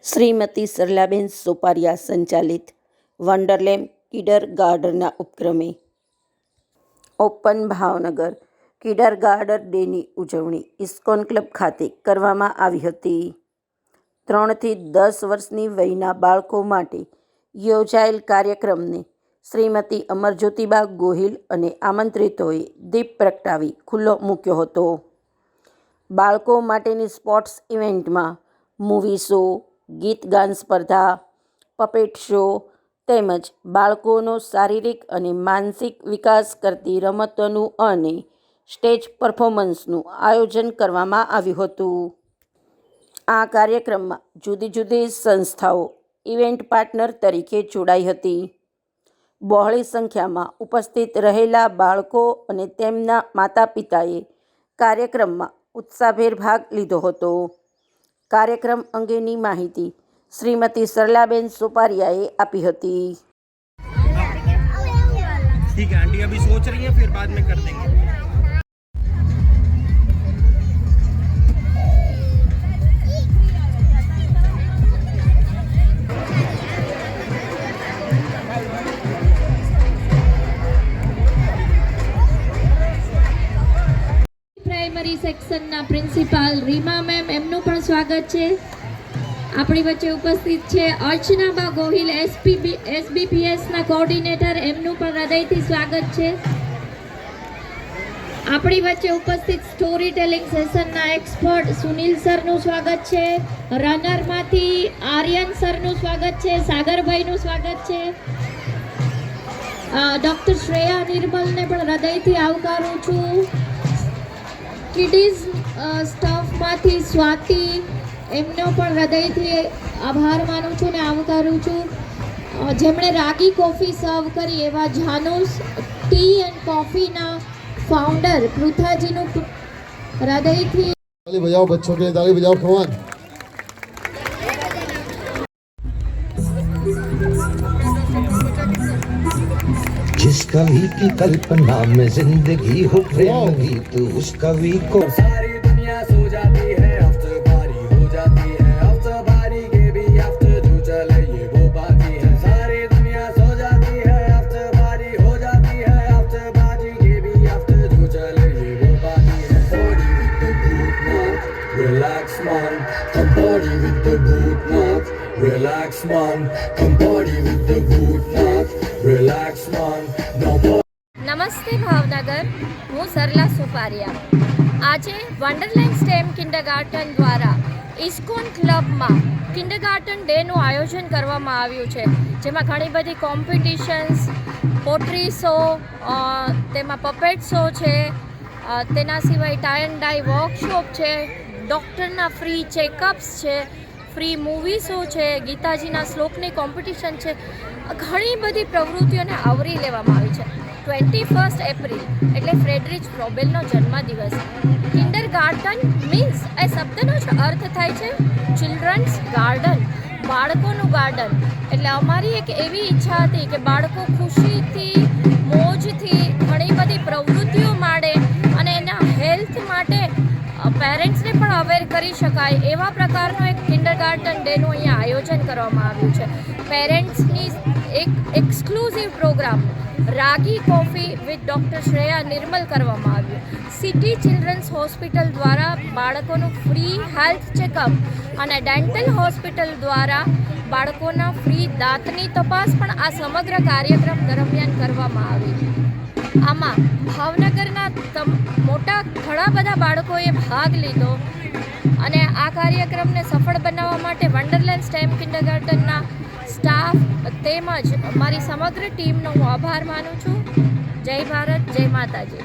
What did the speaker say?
શ્રીમતી સરલાબેન સોપારિયા સંચાલિત વન્ડરલેન્ડ કિન્ડરગાર્ટનના ઉપક્રમે open Bhavnagar kindergarten ડેની ઉજવણી ઇસ્કોન ક્લબ ખાતે કરવામાં આવી હતી. 3 થી 10 વર્ષની વયના બાળકો માટે યોજાયેલ કાર્યક્રમને શ્રીમતી અમરજ્યોતિબા ગોહિલ અને આમંત્રિતોએ દીપ પ્રગટાવી ખુલ્લો મૂક્યો હતો. બાળકો માટેની સ્પોર્ટ્સ ઇવેન્ટમાં મૂવી શો, ગીત ગાન સ્પર્ધા, પપેટ શો તેમજ બાળકોનો શારીરિક અને માનસિક વિકાસ કરતી રમતોનું અને સ્ટેજ પરફોર્મન્સનું આયોજન કરવામાં આવ્યું હતું. આ કાર્યક્રમમાં જુદી જુદી સંસ્થાઓ ઇવેન્ટ પાર્ટનર તરીકે જોડાઈ હતી. બહોળી સંખ્યામાં ઉપસ્થિત રહેલા બાળકો અને તેમના માતા પિતાએ કાર્યક્રમમાં ઉત્સાહભેર ભાગ લીધો હતો. કાર્યક્રમ અંગેની માહિતી શ્રીમતી સરલાબેન સોપારિયાએ આપી હતી. ठीक है आंटी अभी सोच रही हैं फिर बाद में कर देंगे. પ્રાઇમરી સેક્શનના પ્રિન્સિપાલ રીમા મેમ, એમનું પણ સ્વાગત છે. આપણી વચ્ચે ઉપસ્થિત છે અર્ચનાબા ગોહિલ, એસબીપીએસના કોઓર્ડિનેટર, એમનું પણ હૃદયથી સ્વાગત છે. આપણી વચ્ચે ઉપસ્થિત સ્ટોરી ટેલિંગ સેશનના એક્સપર્ટ સુનિલ સરનું સ્વાગત છે. રનરમાંથી આર્યન સરનું સ્વાગત છે. સાગરભાઈનું સ્વાગત છે. ડૉક્ટર શ્રેયા નિર્મલને પણ હૃદયથી આવકારું છું. કિડીઝ સ્ટાફમાંથી સ્વાતિ, એમનો પણ હૃદયથી આભાર માનું છું ને આવકારું છું. જેમણે રાગી કોફી સર્વ કરી એવા જાનુસ ટી એન્ડ કોફીના ફાઉન્ડર પૃથાજીનું હૃદયથી ताली बजाओ बच्चों के लिए, ताली बजाओ कमान. जिस कवि की कल्पना में जिंदगी हो प्रेम गीत उस कवि को सारी दुनिया सो जाती है, आफ्टर बारी हो जाती है, आफ्टर बारी के भी आफ्टर जो चले ये वो बाकी है. सारी दुनिया सो जाती है, आफ्टर बारी हो जाती है, आफ्टर बारी के भी आफ्टर जो चले ये वो बाकी है. Body with the boot knock, relax man, come body with the boot knock, relax man, come body with the boot knock, relax man, no નમસ્તે ભાવનગર, હું સરલા સોપારિયા. આજે વન્ડરલેન્ડ સ્ટેમ કિન્ડરગાર્ટન દ્વારા ઇસ્કોન ક્લબમાં કિન્ડરગાર્ટન ડેનું આયોજન કરવામાં આવ્યું છે, જેમાં ઘણી બધી કોમ્પિટિશન્સ, પોટ્રી શો, તેમાં પપેટ શો છે, તેના સિવાય ટાઈ એન્ડ ડાઈ વર્કશોપ છે, ડૉક્ટરના ફ્રી ચેકઅપ્સ છે, ફ્રી મૂવી શો છે, ગીતાજીના શ્લોકની કોમ્પિટિશન છે. ઘણી બધી પ્રવૃત્તિઓને આવરી લેવામાં આવી છે. 21 એપ્રિલ એટલે ફ્રેડરિચ ફ્રોબેલનો જન્મદિવસ. કિન્ડરગાર્ટન મીન્સ એ શબ્દનો જ અર્થ થાય છે ચિલ્ડ્રન્સ ગાર્ડન, બાળકોનું ગાર્ડન. એટલે અમારી એક એવી ઈચ્છા હતી કે બાળકો ખુશીથી, મોજથી ઘણી બધી પ્રવૃત્તિઓ માણે અને એના હેલ્થ માટે પેરેન્ટ્સને પણ અવેર કરી શકાય એવા પ્રકારનો એક કિન્ડરગાર્ટન ડેનું અહીંયા આયોજન કરવામાં આવ્યું છે. પેરેન્ટ્સની એક exclusive program ragi coffee with doctor Shreya Nirmal કરવામાં આવ્યું. સિટી ચિલ્ડ્રન્સ હોસ્પિટલ દ્વારા બાળકોનું ફ્રી હેલ્થ ચેકઅપ અને ડેન્ટલ હોસ્પિટલ દ્વારા બાળકોના ફ્રી દાંતની તપાસ પણ આ સમગ્ર કાર્યક્રમ દરમિયાન કરવામાં આવી. આમાં ભાવનગરના ઘણા બધા બાળકોએ ભાગ લીધો અને આ કાર્યક્રમને સફળ બનાવવા માટે વન્ડરલેન્ડ સ્ટેમ કિન્ડરગાર્ટનના સ્ટાફ તેમજ મારી સમગ્ર ટીમનો હું આભાર માનું છું. જય ભારત, જય માતાજી.